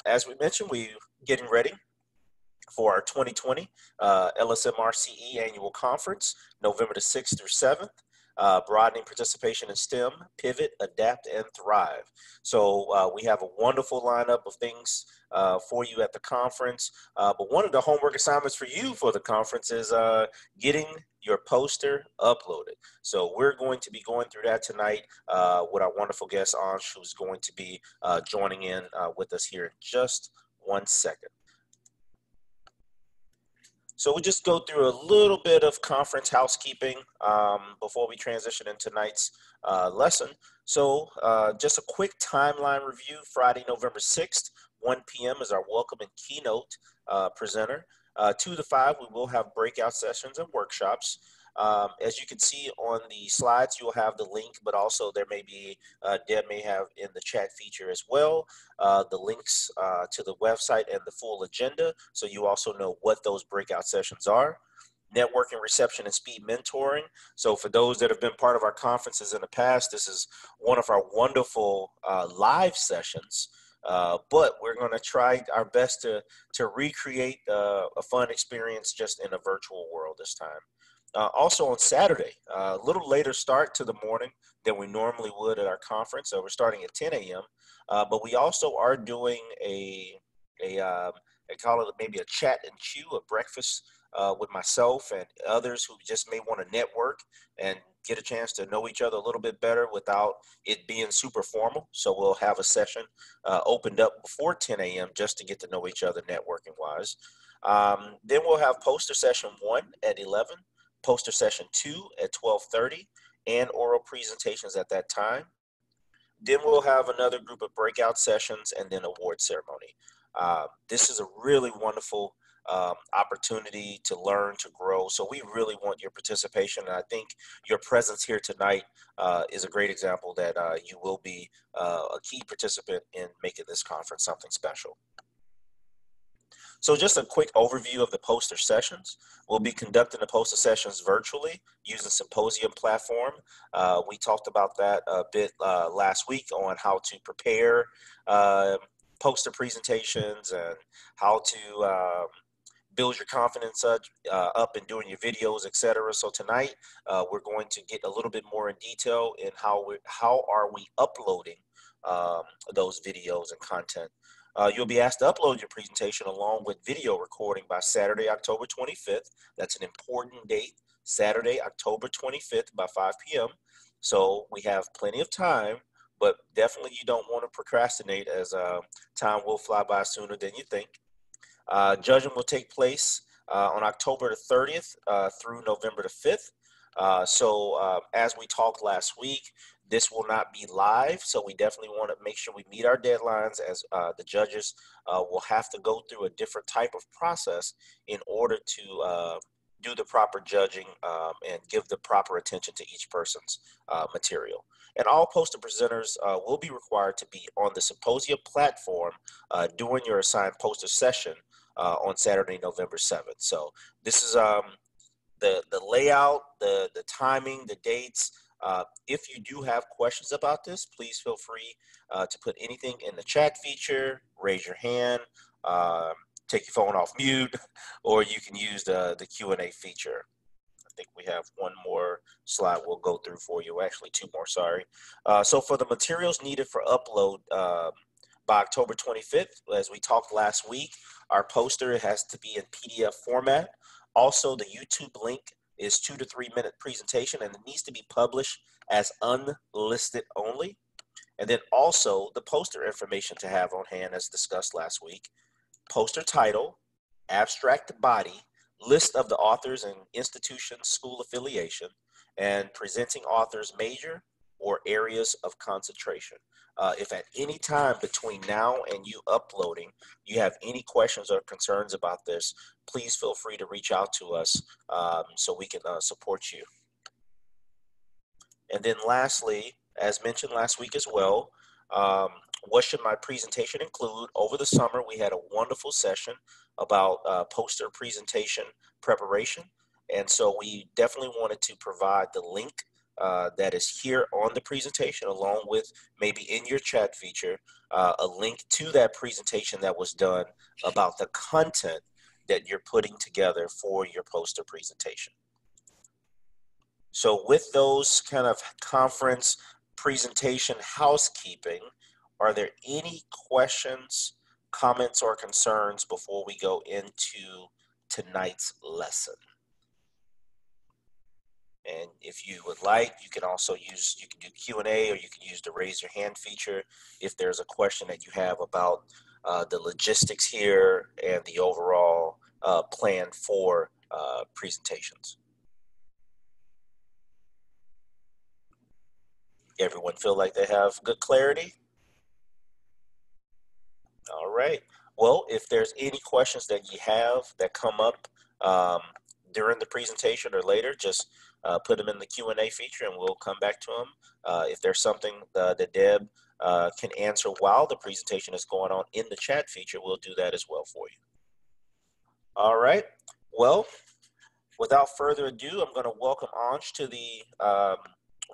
As we mentioned, we're getting ready for our 2020 LSMRCE Annual Conference, November the 6th through 7th. Broadening participation in STEM, pivot, adapt, and thrive. So we have a wonderful lineup of things for you at the conference. But one of the homework assignments for you for the conference is getting your poster uploaded. So we're going to be going through that tonight with our wonderful guest Ansh, who's going to be joining in with us here in just 1 second. So we'll just go through a little bit of conference housekeeping before we transition into tonight's lesson. So just a quick timeline review. Friday, November 6th, 1 p.m. is our welcome and keynote presenter. 2 to 5, we will have breakout sessions and workshops. As you can see on the slides, you'll have the link, but also there may be, Deb may have in the chat feature as well, the links to the website and the full agenda, so you also know what those breakout sessions are. Networking, reception, and speed mentoring. So for those that have been part of our conferences in the past, this is one of our wonderful live sessions. But we're going to try our best to recreate a fun experience just in a virtual world this time. Also on Saturday, a little later start to the morning than we normally would at our conference. So we're starting at 10 a.m. But we also are doing I call it maybe a chat and chew, a breakfast with myself and others who just may want to network and get a chance to know each other a little bit better without it being super formal. So we'll have a session opened up before 10 a.m. just to get to know each other networking wise. Then we'll have poster session 1 at 11. Poster session 2 at 12:30, and oral presentations at that time. Then we'll have another group of breakout sessions and then award ceremony. This is a really wonderful opportunity to learn, to grow. So we really want your participation. And I think your presence here tonight is a great example that you will be a key participant in making this conference something special. So just a quick overview of the poster sessions. We'll be conducting the poster sessions virtually using Symposium platform. We talked about that a bit last week on how to prepare poster presentations and how to build your confidence up in doing your videos, etc. So tonight we're going to get a little bit more in detail in how are we uploading those videos and content. You'll be asked to upload your presentation along with video recording by Saturday, October 25th. That's an important date, Saturday, October 25th by 5 p.m. So we have plenty of time, but definitely you don't want to procrastinate as time will fly by sooner than you think. Judging will take place on October the 30th through November the 5th. So as we talked last week, this will not be live, so we definitely want to make sure we meet our deadlines, as the judges will have to go through a different type of process in order to do the proper judging and give the proper attention to each person's material. And all poster presenters will be required to be on the Symposium platform during your assigned poster session on Saturday, November 7th. So this is the layout, the timing, the dates. If you do have questions about this, please feel free to put anything in the chat feature, raise your hand, take your phone off mute, or you can use the Q&A feature. I think we have one more slide we'll go through for you. Actually, 2 more, sorry. So for the materials needed for upload by October 25th, as we talked last week, our poster has to be in PDF format. Also, the YouTube link is 2 to 3 minute presentation, and it needs to be published as unlisted only. And then also the poster information to have on hand, as discussed last week: poster title, abstract body, list of the authors and institution school affiliation, and presenting authors major or areas of concentration. If at any time between now and you uploading, you have any questions or concerns about this, please feel free to reach out to us so we can support you. And then lastly, as mentioned last week as well, what should my presentation include? Over the summer, we had a wonderful session about poster presentation preparation. And so we definitely wanted to provide the link that is here on the presentation, along with maybe in your chat feature, a link to that presentation that was done about the content that you're putting together for your poster presentation. So with those kind of conference presentation housekeeping, are there any questions, comments, or concerns before we go into tonight's lesson? And if you would like, you can also use, you can do Q&A, or you can use the raise your hand feature if there's a question that you have about the logistics here and the overall plan for presentations. Everyone feel like they have good clarity? All right. Well, if there's any questions that you have that come up during the presentation or later, just put them in the Q&A feature and we'll come back to them. If there's something that Deb can answer while the presentation is going on in the chat feature, we'll do that as well for you. All right. Well, without further ado, I'm going to welcome Ansh to the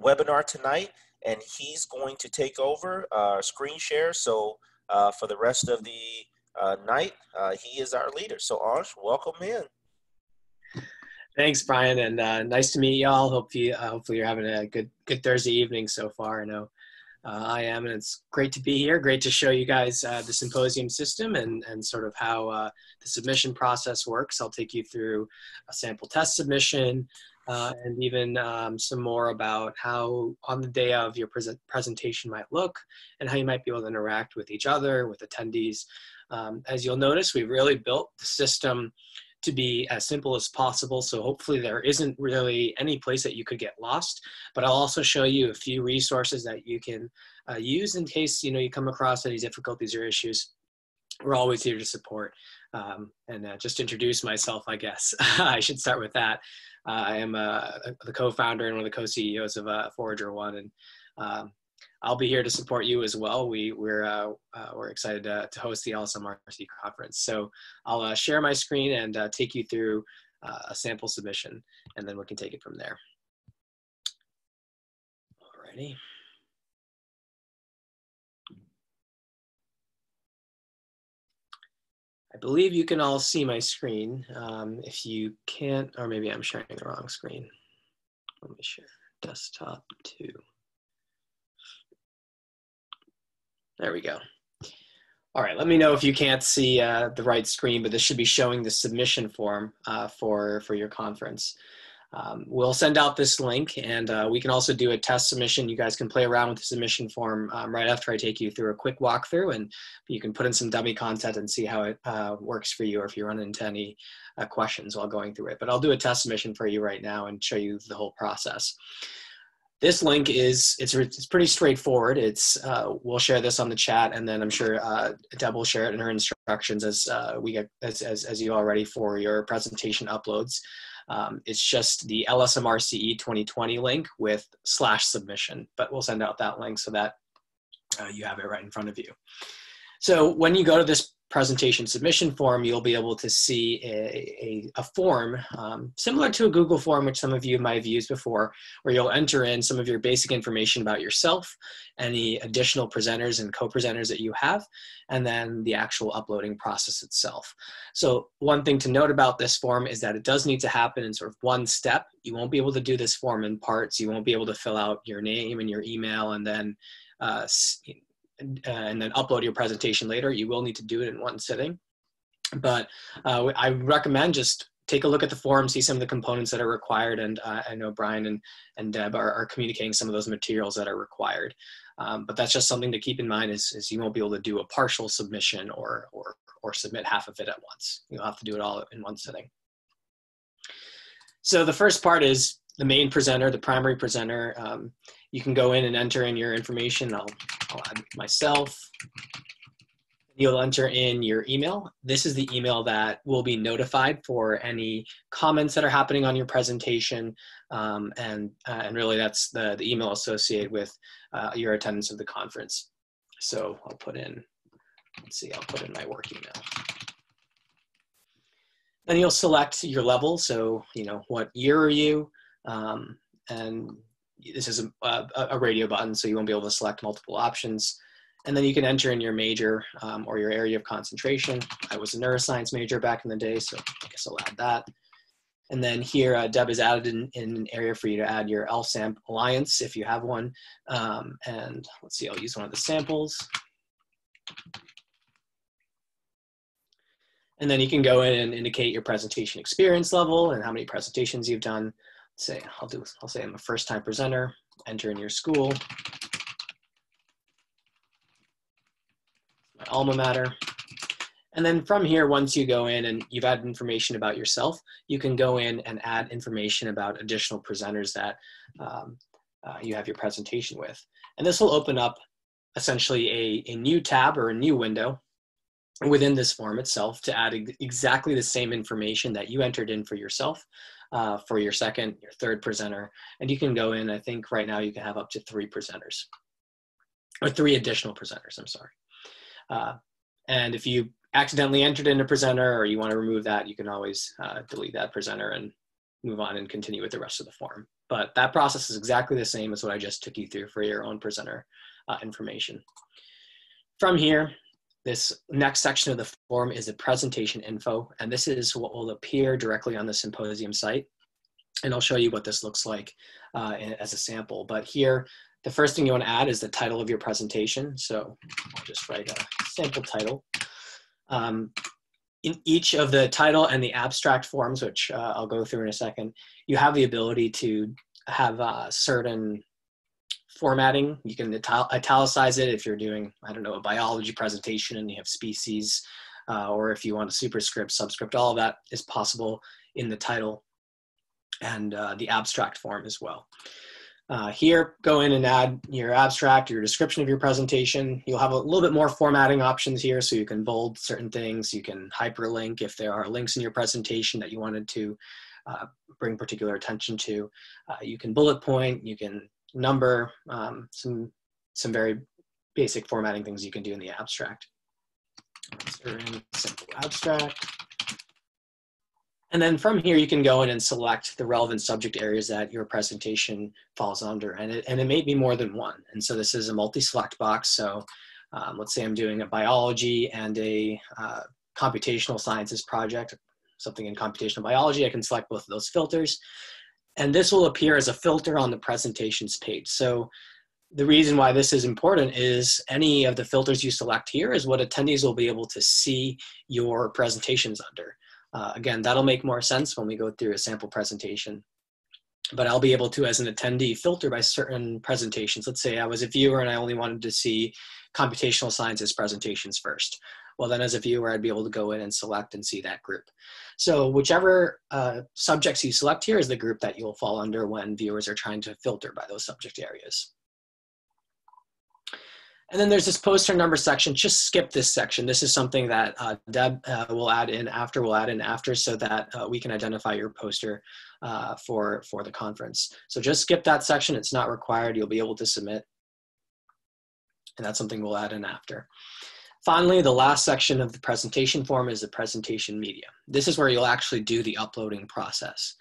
webinar tonight, and he's going to take over screen share. So for the rest of the night, he is our leader. So Ansh, welcome in. Thanks, Brian, and nice to meet y'all. Hopefully you're having a good Thursday evening so far. I know I am, and it's great to be here. Great to show you guys the symposium system and sort of how the submission process works. I'll take you through a sample test submission and even some more about how on the day of your presentation might look and how you might be able to interact with each other, with attendees. As you'll notice, we've really built the system to be as simple as possible. So hopefully there isn't really any place that you could get lost, but I'll also show you a few resources that you can use in case you come across any difficulties or issues. We're always here to support. Just to introduce myself, I guess I should start with that. I am the co-founder and one of the co-CEOs of ForagerOne, and I'll be here to support you as well. We're excited to host the LSMRCE conference. So I'll share my screen and take you through a sample submission, and then we can take it from there. Alrighty. I believe you can all see my screen. If you can't, or maybe I'm sharing the wrong screen. Let me share desktop 2. There we go. All right, let me know if you can't see the right screen, but this should be showing the submission form for your conference. We'll send out this link, and we can also do a test submission. You guys can play around with the submission form right after I take you through a quick walkthrough, and you can put in some dummy content and see how it works for you, or if you run into any questions while going through it. But I'll do a test submission for you right now and show you the whole process. This link is it's pretty straightforward. We'll share this on the chat, and then I'm sure Deb will share it in her instructions as you are ready for your presentation uploads. It's just the LSMRCE 2020 link with /submission, but we'll send out that link so that you have it right in front of you. So when you go to this presentation submission form, you'll be able to see a form similar to a Google form, which some of you might have used before, where you'll enter in some of your basic information about yourself, any additional presenters and co-presenters that you have, and then the actual uploading process itself. So one thing to note about this form is that it does need to happen in sort of one step. You won't be able to do this form in parts. You won't be able to fill out your name and your email and then upload your presentation later. You will need to do it in one sitting. But I recommend just take a look at the form, see some of the components that are required, and I know Brian and Deb are communicating some of those materials that are required. But that's just something to keep in mind is you won't be able to do a partial submission or submit half of it at once. You'll have to do it all in one sitting. So the first part is the main presenter, the primary presenter. You can go in and enter in your information. I'll add myself. You'll enter in your email. This is the email that will be notified for any comments that are happening on your presentation. And really that's the email associated with your attendance of the conference. So I'll put in, let's see, I'll put in my work email. Then you'll select your level. So, what year are you? And this is a radio button, so you won't be able to select multiple options. And then you can enter in your major or your area of concentration. I was a neuroscience major back in the day, so I guess I'll add that. And then here, Deb has added in an area for you to add your LSAMP alliance if you have one. And let's see, I'll use one of the samples. And then you can go in and indicate your presentation experience level and how many presentations you've done. Say, I'll say I'm a first-time presenter. Enter in your school, my alma mater. And then from here, once you go in and you've added information about yourself, you can go in and add information about additional presenters that you have your presentation with. And this will open up essentially a new tab or a new window within this form itself to add exactly the same information that you entered in for yourself for your second, your third presenter. And you can go in, I think right now you can have up to 3 presenters, or 3 additional presenters, I'm sorry. And if you accidentally entered in a presenter or you want to remove that, you can always delete that presenter and move on and continue with the rest of the form. But that process is exactly the same as what I just took you through for your own presenter information. From here, this next section of the form is the presentation info, and this is what will appear directly on the symposium site. And I'll show you what this looks like as a sample. But here, the first thing you want to add is the title of your presentation. So I'll just write a sample title. In each of the title and the abstract forms, which I'll go through in a second, you have the ability to have certain formatting. You can italicize it if you're doing, I don't know, a biology presentation and you have species, or if you want a superscript, subscript, all of that is possible in the title and the abstract form as well. Here, go in and add your abstract, your description of your presentation. You'll have a little bit more formatting options here, so you can bold certain things. You can hyperlink if there are links in your presentation that you wanted to bring particular attention to. You can bullet point, you can number, some very basic formatting things you can do in the abstract. So in simple abstract. And then from here, you can go in and select the relevant subject areas that your presentation falls under. And it may be more than one. And so this is a multi-select box. So let's say I'm doing a biology and a computational sciences project, something in computational biology. I can select both of those filters. And this will appear as a filter on the presentations page. So the reason why this is important is any of the filters you select here is what attendees will be able to see your presentations under. Again, that'll make more sense when we go through a sample presentation. But I'll be able to, as an attendee, filter by certain presentations. Let's say I was a viewer and I only wanted to see computational sciences presentations first. Well, then as a viewer, I'd be able to go in and select and see that group. So whichever subjects you select here is the group that you'll fall under when viewers are trying to filter by those subject areas. And then there's this poster number section. Just skip this section. This is something that Deb will add in after, so that we can identify your poster for the conference. So just skip that section. It's not required. You'll be able to submit. And that's something we'll add in after. Finally, the last section of the presentation form is the presentation media. This is where you'll actually do the uploading process.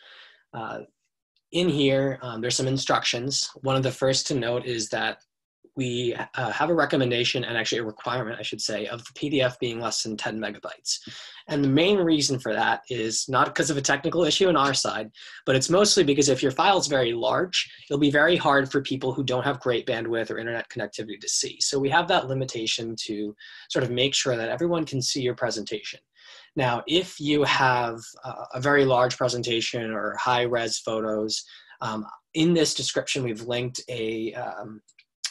In here, there's some instructions. One of the first to note is that we have a recommendation, and actually a requirement, I should say, of the PDF being less than 10 megabytes. And the main reason for that is not because of a technical issue on our side, but it's mostly because if your file is very large, it'll be very hard for people who don't have great bandwidth or internet connectivity to see. So we have that limitation to sort of make sure that everyone can see your presentation. Now, if you have a very large presentation or high-res photos, in this description, we've linked a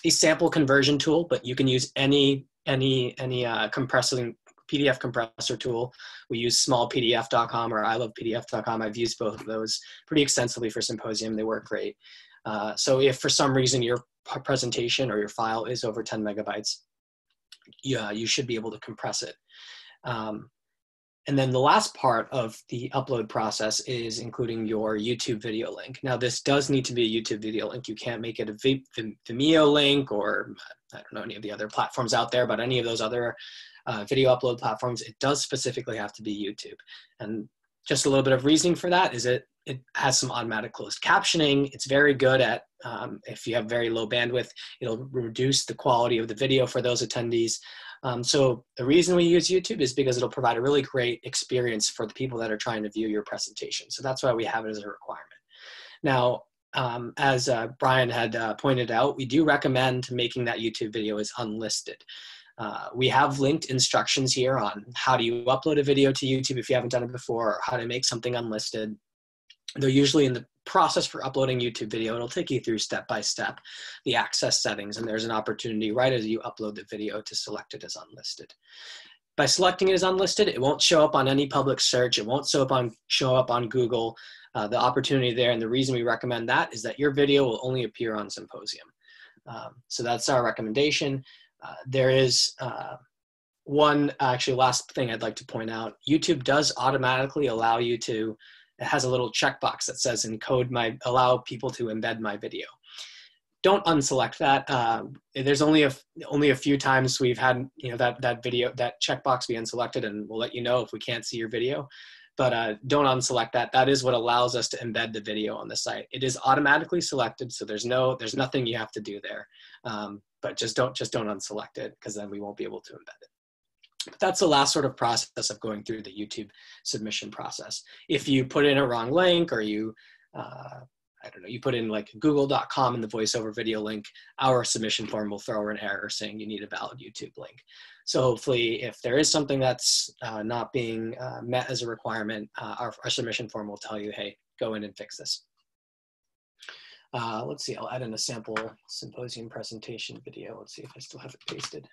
sample conversion tool, but you can use any compressing PDF compressor tool. We use smallpdf.com or ilovepdf.com. I've used both of those pretty extensively for Symposium. They work great. So if for some reason your presentation or your file is over 10 megabytes, you should be able to compress it. And then the last part of the upload process is including your YouTube video link. Now, this does need to be a YouTube video link. You can't make it a Vimeo link, or I don't know any of the other platforms out there, but any of those other video upload platforms, it does specifically have to be YouTube. And Just a little bit of reasoning for that is it has some automatic closed captioning. It's very good at, if you have very low bandwidth, it'll reduce the quality of the video for those attendees. So the reason we use YouTube is because it'll provide a really great experience for the people that are trying to view your presentation. So that's why we have it as a requirement. Now, as Brian had pointed out, we do recommend making that YouTube video as unlisted. We have linked instructions here on how do you upload a video to YouTube if you haven't done it before, or how to make something unlisted. They're usually in the process for uploading YouTube video. It'll take you through step by step the access settings, and there's an opportunity right as you upload the video to select it as unlisted. By selecting it as unlisted, it won't show up on any public search. It won't show up on Google. The opportunity there, and the reason we recommend that is that your video will only appear on Symposium. So that's our recommendation. There is one actually last thing I'd like to point out. YouTube does automatically allow you to, it has a little checkbox that says allow people to embed my video. Don't unselect that. There's only a few times we've had that video, that checkbox be unselected, and we'll let you know if we can't see your video. But don't unselect that. That is what allows us to embed the video on the site. It is automatically selected, so there's nothing you have to do there. But just don't unselect it, because then we won't be able to embed it. But that's the last sort of process of going through the YouTube submission process. If you put in a wrong link, or you you put in like google.com in the voiceover video link, our submission form will throw an error saying you need a valid YouTube link. So hopefully, if there is something that's not being met as a requirement, our submission form will tell you, hey, go in and fix this. Let's see, I'll add in a sample Symposium presentation video. Let's see if I still have it pasted.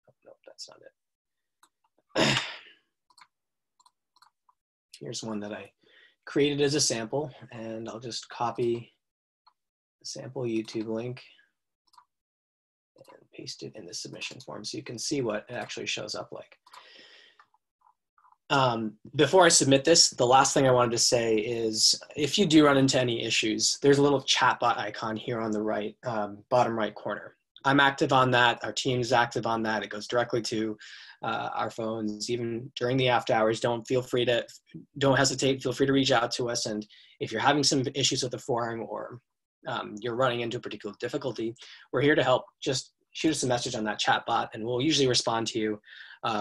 Oh, no, that's not it. Here's one that I created as a sample, and I'll just copy the sample YouTube link and paste it in the submission form so you can see what it actually shows up like. Before I submit this, the last thing I wanted to say is if you do run into any issues, there's a little chatbot icon here on the right, bottom right corner. I'm active on that. Our team's active on that. It goes directly to our phones, even during the after hours. Don't hesitate. Feel free to reach out to us. And if you're having some issues with the forum, or you're running into a particular difficulty, we're here to help. Just shoot us a message on that chat bot, and we'll usually respond to you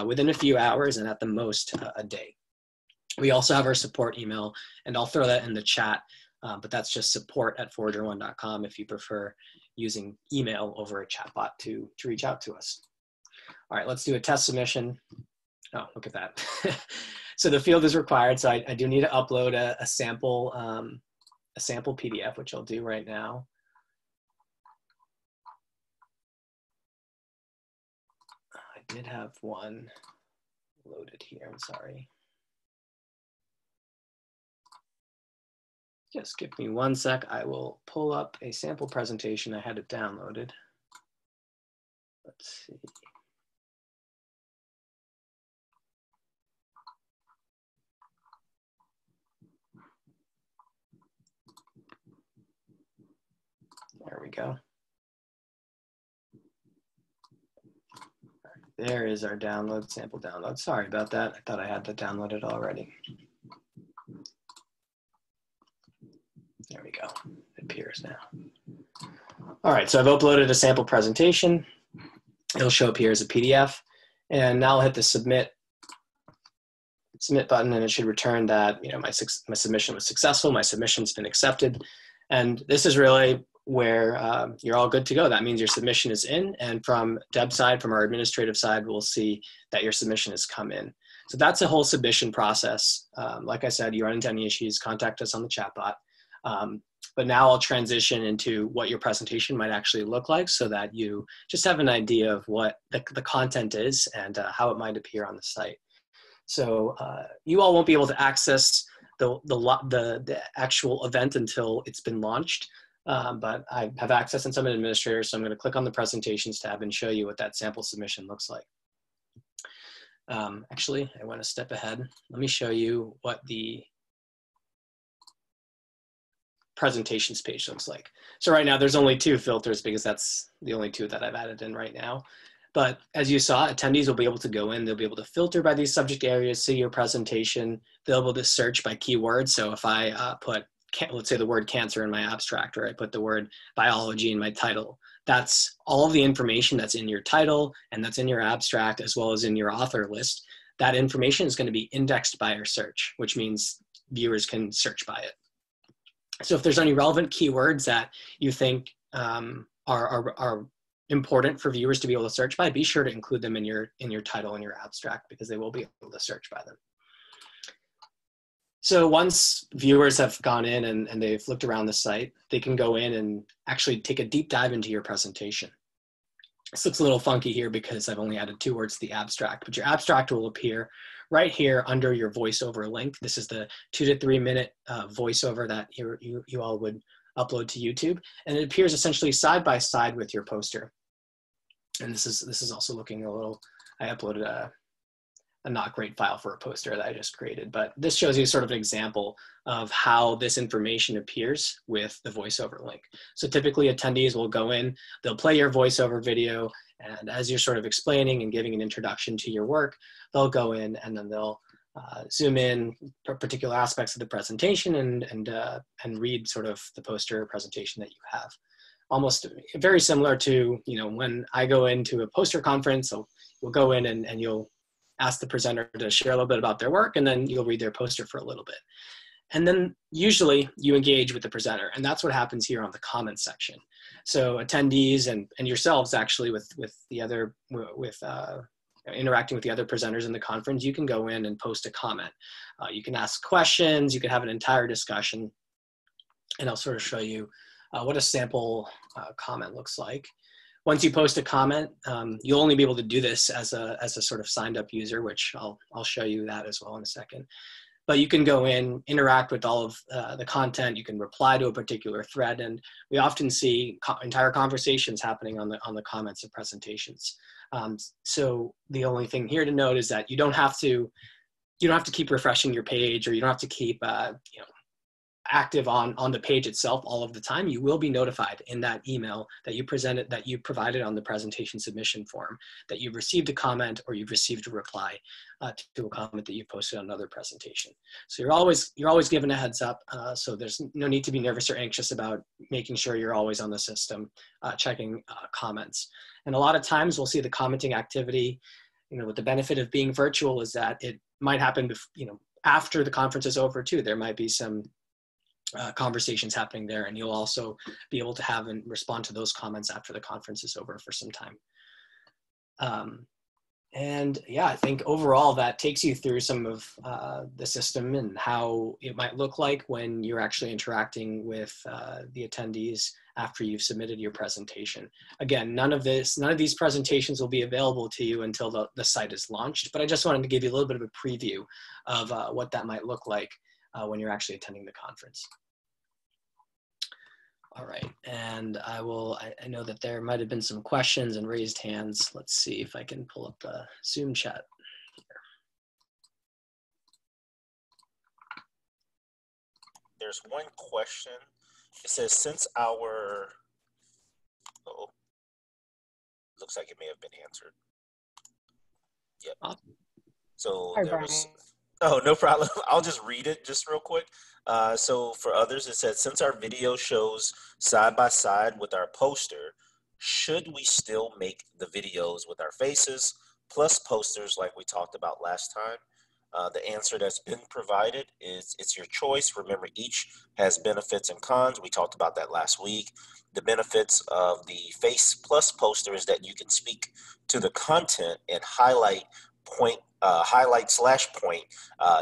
within a few hours, and at the most a day. We also have our support email, and I'll throw that in the chat, but that's just support@ForagerOne.com if you prefer using email over a chatbot to reach out to us. All right, let's do a test submission. Oh, look at that. So the field is required, so I do need to upload a sample PDF, which I'll do right now. I did have one loaded here, I'm sorry. Just give me 1 sec. I will pull up a sample presentation. I had it downloaded. Let's see. There we go. There is our download, sample download. Sorry about that. I thought I had that downloaded already. There we go. It appears now. All right, so I've uploaded a sample presentation. It'll show up here as a PDF. And now I'll hit the submit button, and it should return that my submission was successful. My submission's been accepted. And this is really where you're all good to go. That means your submission is in, and from Deb's side, from our administrative side, we'll see that your submission has come in. So that's a whole submission process. Like I said, you run into any issues, contact us on the chatbot. But now I'll transition into what your presentation might actually look like, so that you just have an idea of what the content is and how it might appear on the site. So you all won't be able to access the actual event until it's been launched. But I have access and some administrators, so I'm going to click on the presentations tab and show you what that sample submission looks like. Actually, I went a step ahead. Let me show you what the presentations page looks like. So right now there's only 2 filters because that's the only 2 that I've added in right now. But as you saw, attendees will be able to go in, they'll be able to filter by these subject areas, see your presentation, they'll be able to search by keywords. So if I put, let's say the word cancer in my abstract, or I put the word biology in my title, that's all of the information that's in your title and that's in your abstract, as well as in your author list. That information is going to be indexed by your search, which means viewers can search by it. So if there's any relevant keywords that you think are important for viewers to be able to search by, be sure to include them in your title and your abstract, because they will be able to search by them. So once viewers have gone in and they've looked around the site, they can go in and actually take a deep dive into your presentation. This looks a little funky here because I've only added 2 words to the abstract, but your abstract will appear right here under your voiceover link. This is the 2 to 3 minute voiceover that you all would upload to YouTube, and it appears essentially side by side with your poster. And this is also looking a little, I uploaded a not great file for a poster that I just created, but this shows you sort of an example of how this information appears with the voiceover link. So typically attendees will go in, they'll play your voiceover video, and as you're sort of explaining and giving an introduction to your work, they'll go in and then they'll zoom in particular aspects of the presentation and read sort of the poster presentation that you have. Almost very similar to, you know, when I go into a poster conference, so we'll go in and you'll ask the presenter to share a little bit about their work, and then you'll read their poster for a little bit. And then usually you engage with the presenter, and that's what happens here on the comments section. So attendees and yourselves actually with the other, interacting with the other presenters in the conference, you can go in and post a comment. You can ask questions, you can have an entire discussion, and I'll sort of show you what a sample comment looks like. Once you post a comment, you'll only be able to do this as a sort of signed up user, which I'll show you that as well in a second. But you can go in, interact with all of the content. You can reply to a particular thread, and we often see entire conversations happening on the comments of presentations. So the only thing here to note is that you don't have to keep refreshing your page, or you don't have to keep active on the page itself all of the time. You will be notified in that email that you provided on the presentation submission form that you've received a comment or you've received a reply to a comment that you posted on another presentation. So you're always given a heads up. So there's no need to be nervous or anxious about making sure you're always on the system, checking comments. And a lot of times we'll see the commenting activity, with the benefit of being virtual is that it might happen, after the conference is over too. There might be some conversations happening there, and you'll also be able to have and respond to those comments after the conference is over for some time. And yeah, I think overall that takes you through some of the system and how it might look like when you're actually interacting with the attendees after you've submitted your presentation. Again, none of these presentations will be available to you until the site is launched, but I just wanted to give you a little bit of a preview of what that might look like when you're actually attending the conference. All right, and I know that there might have been some questions and raised hands. Let's see if I can pull up the Zoom chat here. There's one question. It says, since our, looks like it may have been answered. Yep. Awesome. So Hi, there was, oh, no problem. I'll just read it just real quick. So for others, it said, since our video shows side by side with our poster, should we still make the videos with our faces plus posters like we talked about last time? The answer that's been provided is it's your choice. Remember, each has benefits and cons. We talked about that last week. The benefits of the face plus poster is that you can speak to the content and highlight /point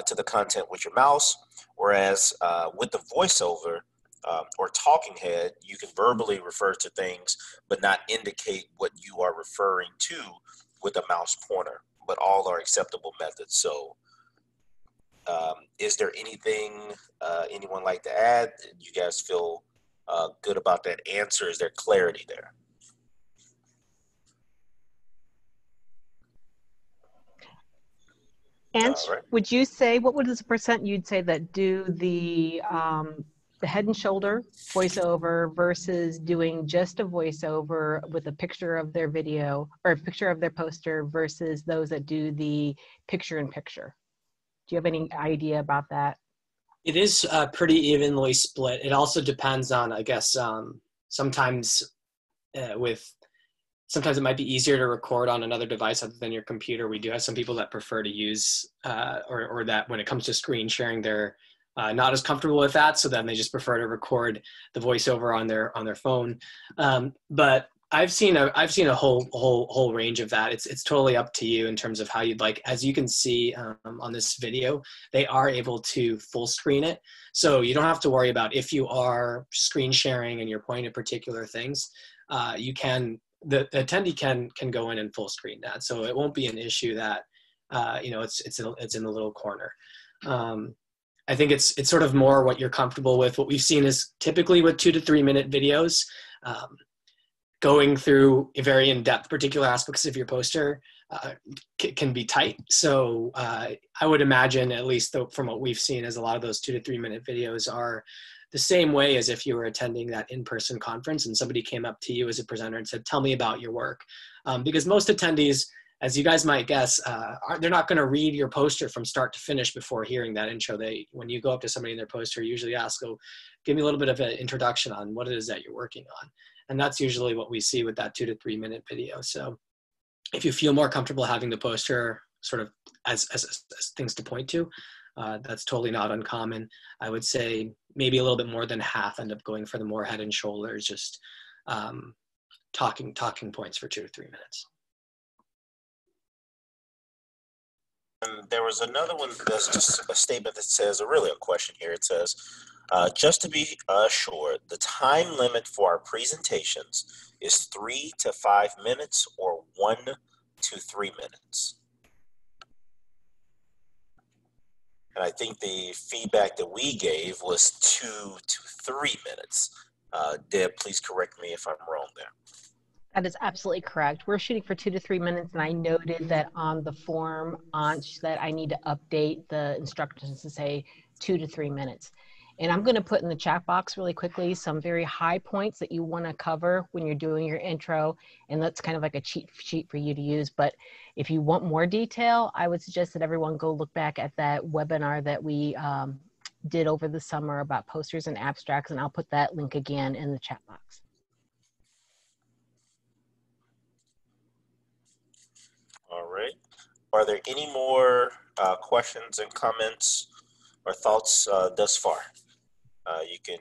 to the content with your mouse. Whereas with the voiceover or talking head, you can verbally refer to things but not indicate what you are referring to with a mouse pointer, but all are acceptable methods. So is there anything anyone like to add? You guys feel good about that answer? Is there clarity there? And right. would you say, what was the percent you'd say that do the the head and shoulder voiceover versus doing just a voiceover with a picture of their video or a picture of their poster versus those that do the picture in picture? Do you have any idea about that? It is pretty evenly split. It also depends on, I guess, sometimes sometimes it might be easier to record on another device other than your computer. We do have some people that prefer to use, or that when it comes to screen sharing, they're not as comfortable with that. So then they just prefer to record the voiceover on their phone. But I've seen a whole range of that. It's totally up to you in terms of how you'd like. As you can see on this video, they are able to full screen it. So you don't have to worry about if you are screen sharing and you're pointing at particular things. The attendee can go in and full screen that, so it won't be an issue that it's in the little corner. I think it's sort of more what you're comfortable with. What we've seen is typically with 2 to 3 minute videos, going through very in-depth particular aspects of your poster can be tight. So I would imagine, at least from what we've seen, is a lot of those 2 to 3 minute videos are the same way as if you were attending that in-person conference and somebody came up to you as a presenter and said, tell me about your work. Because most attendees, as you guys might guess, they're not going to read your poster from start to finish before hearing that intro. When you go up to somebody in their poster, you usually ask, oh, give me a little bit of an introduction on what it is that you're working on. And that's usually what we see with that 2 to 3 minute video. So if you feel more comfortable having the poster sort of as things to point to, that's totally not uncommon. I would say maybe a little bit more than half end up going for the more head and shoulders, just talking points for 2 to 3 minutes. And there was another one that's just a statement that says, or really a question here. It says, just to be sure, the time limit for our presentations is 3 to 5 minutes or 1 to 3 minutes. And I think the feedback that we gave was 2 to 3 minutes. Deb, please correct me if I'm wrong there. That is absolutely correct. We're shooting for 2 to 3 minutes, and I noted that on the form that I need to update the instructions to say 2 to 3 minutes. And I'm going to put in the chat box really quickly some very high points that you want to cover when you're doing your intro, and that's kind of like a cheat sheet for you to use. But if you want more detail, I would suggest that everyone go look back at that webinar that we did over the summer about posters and abstracts, and I'll put that link again in the chat box. All right. Are there any more questions and comments or thoughts thus far? You can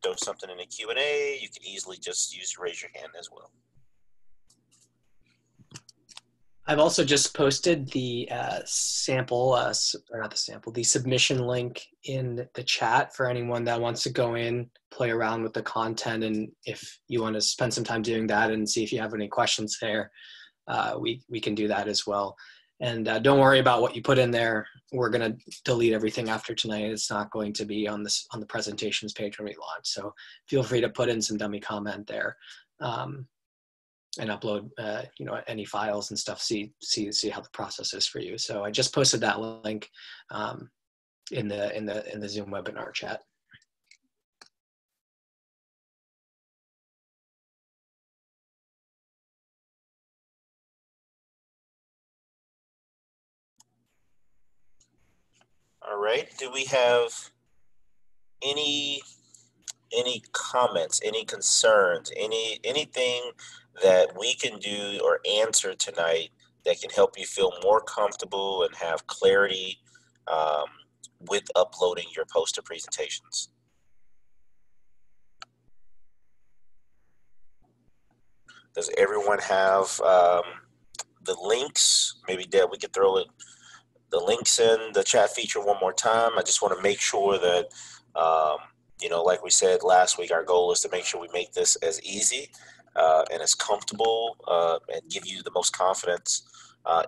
throw something in the Q&A. You can easily just raise your hand as well. I've also just posted the the submission link in the chat for anyone that wants to go in, play around with the content, and if you want to spend some time doing that and see if you have any questions there, we can do that as well. And don't worry about what you put in there. We're going to delete everything after tonight. It's not going to be on the presentations page when we launch. So feel free to put in some dummy comment there. And upload any files and stuff, see how the process is for you. So I just posted that link in the Zoom webinar chat. All right. Do we have any comments, any concerns, anything that we can do or answer tonight that can help you feel more comfortable and have clarity with uploading your poster presentations? Does everyone have the links? Maybe Deb, we could throw the links in the chat feature one more time. I just want to make sure that like we said last week, our goal is to make sure we make this as easy and as comfortable and give you the most confidence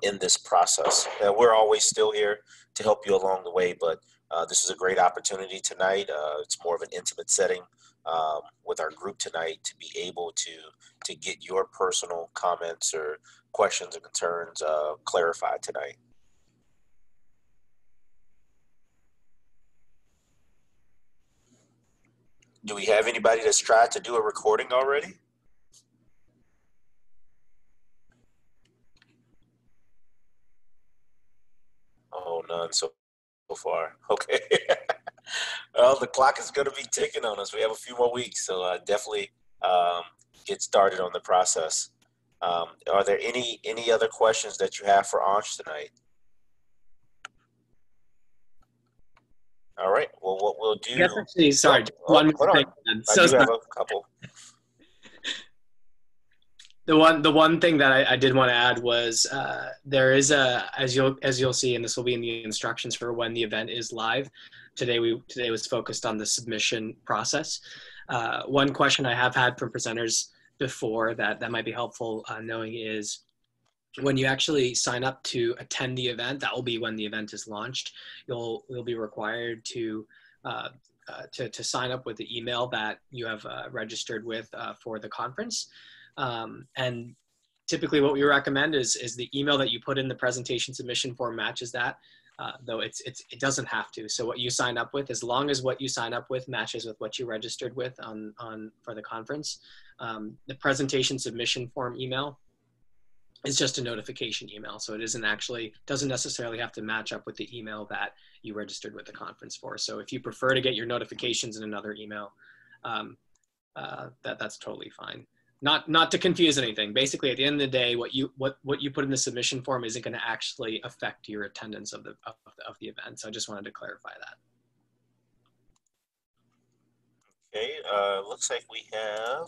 in this process. And we're always still here to help you along the way, but this is a great opportunity tonight. It's more of an intimate setting with our group tonight to be able to get your personal comments or questions or concerns clarified tonight. Do we have anybody that's tried to do a recording already? Oh, none so far. Okay. Well, the clock is going to be ticking on us. We have a few more weeks, so definitely get started on the process. Are there any other questions that you have for Ansh tonight? All right. Well, what we'll do. Yes, actually, sorry, one more hold on. thing. I do have a couple. The one thing that I did want to add was there is as you'll see, and this will be in the instructions for when the event is live. Today was focused on the submission process. One question I have had from presenters before that might be helpful knowing is when you actually sign up to attend the event, that will be when the event is launched. You'll be required to sign up with the email that you have registered with for the conference. And typically what we recommend is the email that you put in the presentation submission form matches that, though it doesn't have to. So what you sign up with, as long as what you sign up with matches with what you registered with for the conference, the presentation submission form email is just a notification email. So it doesn't necessarily have to match up with the email that you registered with the conference for. So if you prefer to get your notifications in another email, that's totally fine. Not to confuse anything. Basically, at the end of the day, what you put in the submission form isn't going to actually affect your attendance of the event. So I just wanted to clarify that. Okay. Looks like we have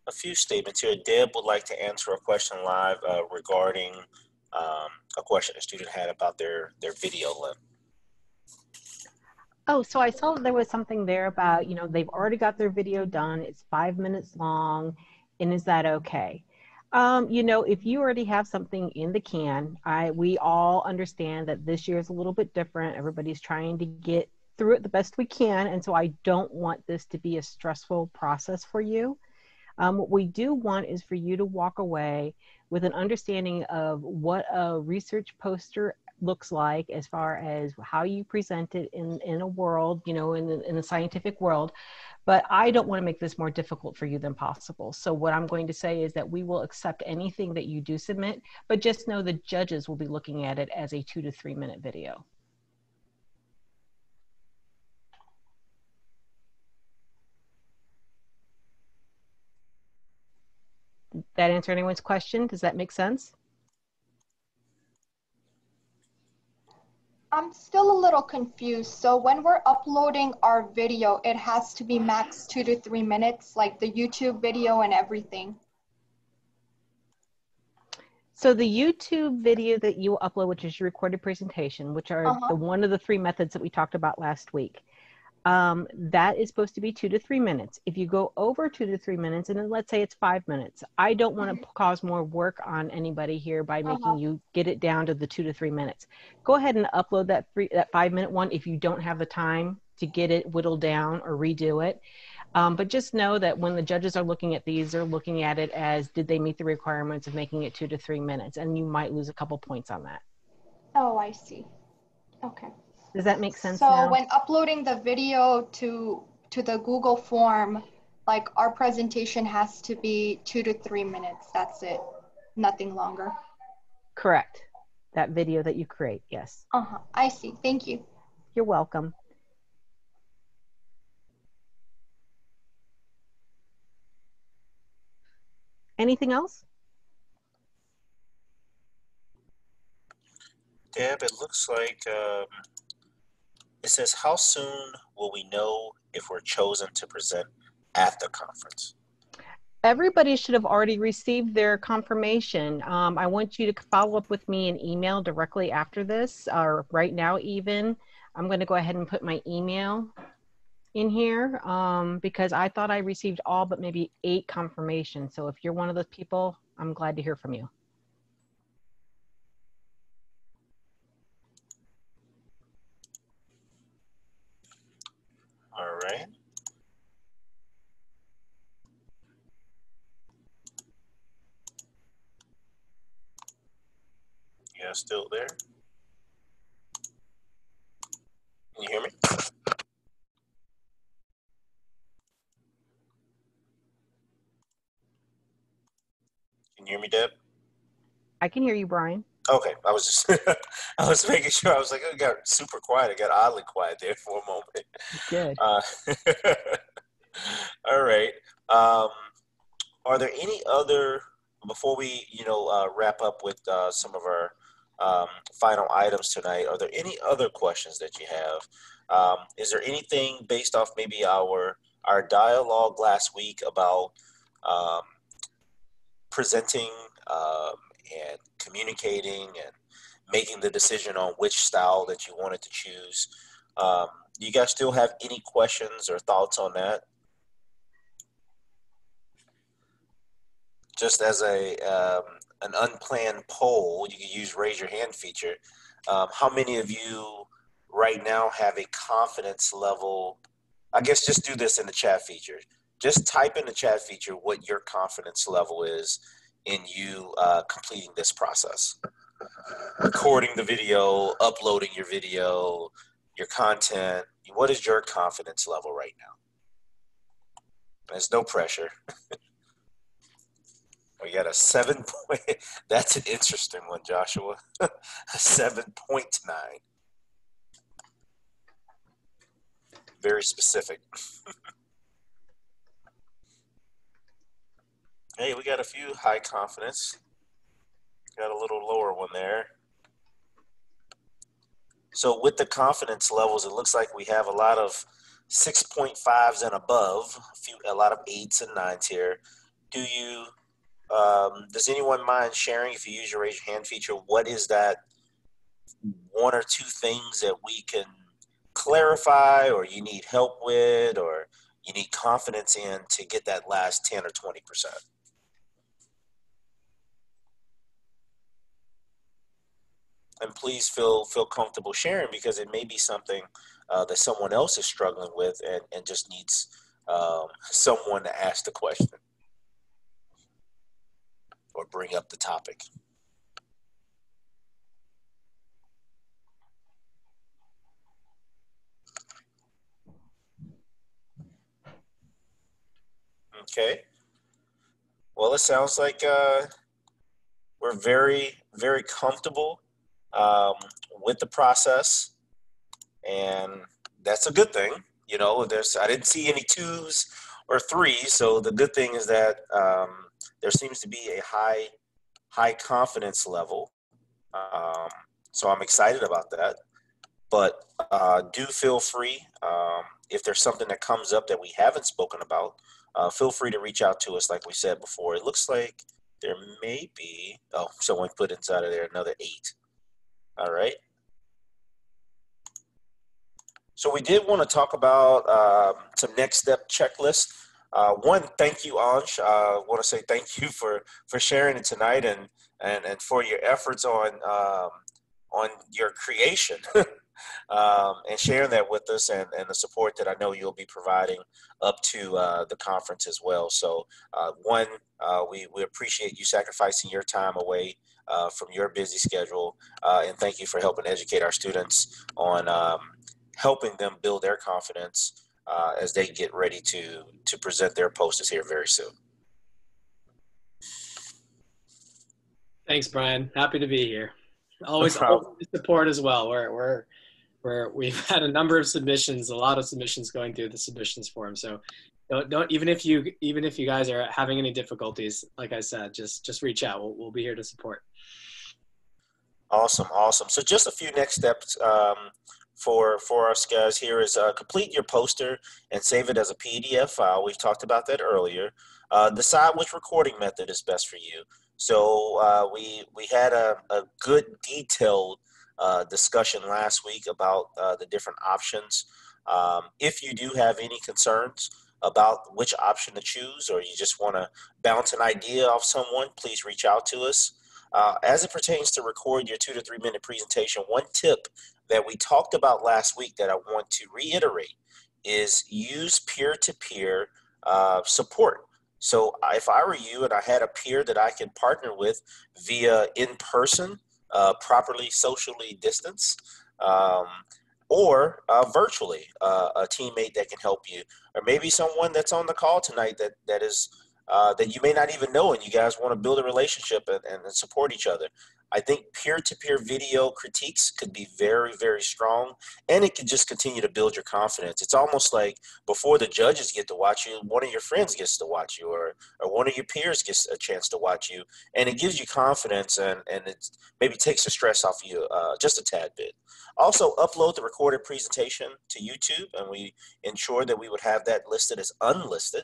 a few statements here. Deb would like to answer a question live regarding a question a student had about their video link. Oh, so I saw there was something there about, they've already got their video done. It's 5 minutes long. And is that okay? If you already have something in the can, we all understand that this year is a little bit different. Everybody's trying to get through it the best we can. And so I don't want this to be a stressful process for you. What we do want is for you to walk away with an understanding of what a research poster looks like as far as how you present it in a world, in the scientific world. But I don't want to make this more difficult for you than possible. So what I'm going to say is that we will accept anything that you do submit, but just know the judges will be looking at it as a 2 to 3 minute video. Did that answer anyone's question? Does that make sense? I'm still a little confused. So when we're uploading our video, it has to be max 2 to 3 minutes, like the YouTube video and everything. So the YouTube video that you upload, which is your recorded presentation, which are one of the 3 methods that we talked about last week, that is supposed to be 2 to 3 minutes. If you go over 2 to 3 minutes, and then let's say it's 5 minutes, I don't want to cause more work on anybody here by making you get it down to the 2 to 3 minutes. Go ahead and upload that 5 minute one if you don't have the time to get it whittled down or redo it. But just know that when the judges are looking at these, they're looking at it as, did they meet the requirements of making it 2 to 3 minutes? And you might lose a couple points on that. Oh, I see. Okay. Does that make sense so now? When uploading the video to the Google form, like our presentation has to be 2 to 3 minutes. That's it. Nothing longer. Correct. That video that you create, yes. I see. Thank you. You're welcome. Anything else? Deb, it looks like it says, how soon will we know if we're chosen to present at the conference? Everybody should have already received their confirmation. I want you to follow up with me in email directly after this, or right now even. I'm going to go ahead and put my email in here because I thought I received all but maybe 8 confirmations. So if you're one of those people, I'm glad to hear from you. All right. Yeah, still there? Can you hear me? you hear me, Deb? I can hear you, Brian. Okay, I was just I was making sure. I was like, it got super quiet. It got oddly quiet there for a moment. Good. All right. Are there any other, before we, wrap up with some of our final items tonight, are there any other questions that you have? Is there anything based off maybe our dialogue last week about presenting and communicating and making the decision on which style that you wanted to choose? Do you guys still have any questions or thoughts on that? Just as an unplanned poll, you can use raise your hand feature. How many of you right now have a confidence level? I guess just do this in the chat feature. Just type in the chat feature what your confidence level is in you completing this process. Recording the video, uploading your video, your content. What is your confidence level right now? There's no pressure. We got a 7 point. That's an interesting one, Joshua. A 7.9. Very specific. Hey, we got a few high confidence. Got a little lower one there. So with the confidence levels, it looks like we have a lot of 6.5s and above, a lot of 8s and 9s here. Does anyone mind sharing, if you use your raise your hand feature, what is that one or two things that we can clarify, or you need help with, or you need confidence in to get that last 10 or 20%? And please feel comfortable sharing, because it may be something that someone else is struggling with and just needs someone to ask the question or bring up the topic. Okay. Well, it sounds like we're very, very comfortable with the process, and that's a good thing. I didn't see any 2s or 3s, so the good thing is that there seems to be a high confidence level. So I'm excited about that. But do feel free, if there's something that comes up that we haven't spoken about, feel free to reach out to us like we said before. It looks like there may be, someone put inside of there another 8. All right. So we did want to talk about some next step checklists. One, thank you, Ansh. I want to say thank you for sharing it tonight and for your efforts on your creation and sharing that with us, and the support that I know you'll be providing up to the conference as well. So we appreciate you sacrificing your time away from your busy schedule, and thank you for helping educate our students on helping them build their confidence as they get ready to present their posters here very soon. Thanks, Brian. Happy to be here. Always support as well. We've had a number of submissions, a lot of submissions going through the submissions form. So don't even if you guys are having any difficulties, like I said, just reach out. We'll be here to support. Awesome. So just a few next steps for us guys here is complete your poster and save it as a PDF file. We've talked about that earlier. Decide which recording method is best for you. So we had a good detailed discussion last week about the different options. If you do have any concerns about which option to choose, or you just want to bounce an idea off someone, please reach out to us. As it pertains to record your 2 to 3 minute presentation, one tip that we talked about last week that I want to reiterate is use peer-to-peer support. So if I were you and I had a peer that I could partner with via in-person, properly socially distanced, or virtually, a teammate that can help you, or maybe someone that's on the call tonight that is that you may not even know, and you guys want to build a relationship and support each other. I think peer-to-peer video critiques could be very, very strong, and it could just continue to build your confidence. It's almost like before the judges get to watch you, one of your friends gets to watch you, or one of your peers gets a chance to watch you, and it gives you confidence, and it maybe takes the stress off you just a tad bit. Also, upload the recorded presentation to YouTube, and we ensure that we would have that listed as unlisted.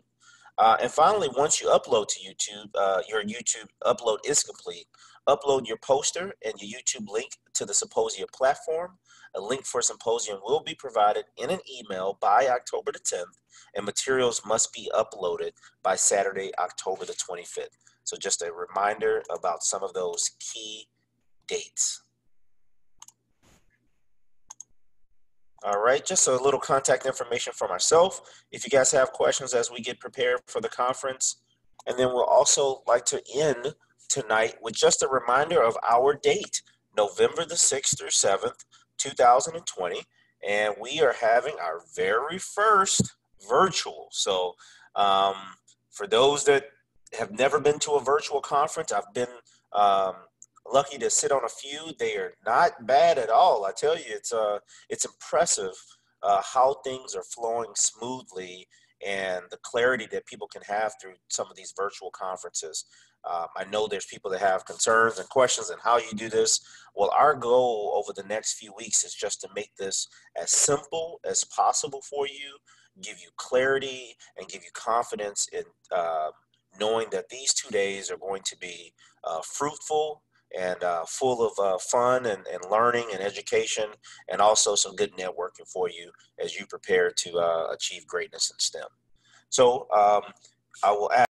And finally, once you upload to YouTube, your YouTube upload is complete. Upload your poster and your YouTube link to the Symposium platform. A link for Symposium will be provided in an email by October the 10th, and materials must be uploaded by Saturday, October the 25th. So just a reminder about some of those key dates. All right, just a little contact information for myself if you guys have questions as we get prepared for the conference. And then we'll also like to end tonight with just a reminder of our date, November the 6th through 7th, 2020. And we are having our very first virtual. So for those that have never been to a virtual conference, I've been lucky to sit on a few. They are not bad at all. I tell you, it's impressive how things are flowing smoothly and the clarity that people can have through some of these virtual conferences. I know there's people that have concerns and questions on how you do this. Well, our goal over the next few weeks is just to make this as simple as possible for you, give you clarity, and give you confidence in knowing that these 2 days are going to be fruitful and full of fun and learning and education, and also some good networking for you as you prepare to achieve greatness in STEM. So I will ask